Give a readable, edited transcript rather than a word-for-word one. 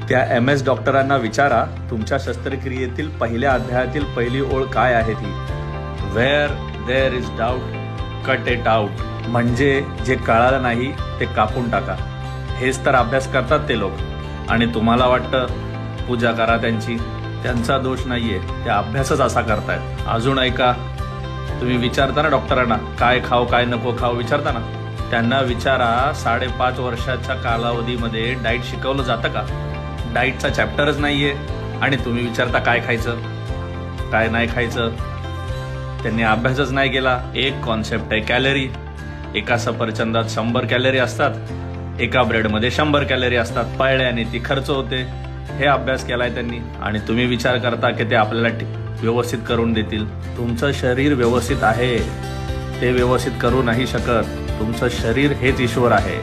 त्या MS डॉक्टरांना विचारा तुमच्या शस्त्रक्रियेतील पहिल्या अध्यायातील पहिली ओळ काय आहे ती. Where there is doubt cut it out. म्हणजे जे कळालं नाही ते कापून टाका. हेच तर अभ्यास करतात ते लोक. आणि तुम्हाला वाटतं पूजा करा त्यांचा दोष नाहीये, ते अभ्यासच असा करतायत. अजून ऐका, तुम्ही विचारता ना डॉक्टरांना काय खाऊ काय नको खाऊ विचारता ना, त्यांना विचारा 5.5 वर्षाच्या कालावधीमध्ये डाईट शिकवलं जातं का. डाईटचा चॅप्टरच नाहीये आणि तुम्ही विचारता काय खायचं काय नाही खायचं. त्यांनी अभ्यासच नाही केला. एक कॉन्सेप्ट आहे कॅलरी. एका सफरचंदात 100 कॅलरी असतात, एका ब्रेडमध्ये 100 कॅलरी असतात. पळल्याने ती खर्च होते. हे अभ्यास केलाय त्यांनी. आणि तुम्ही विचार करता की ते आपल्याला व्यवस्थित करून देतील. तुमचं शरीर व्यवस्थित आहे, ते व्यवस्थित करू नाही शकत. तुमचं शरीर हेच ईश्वर आहे.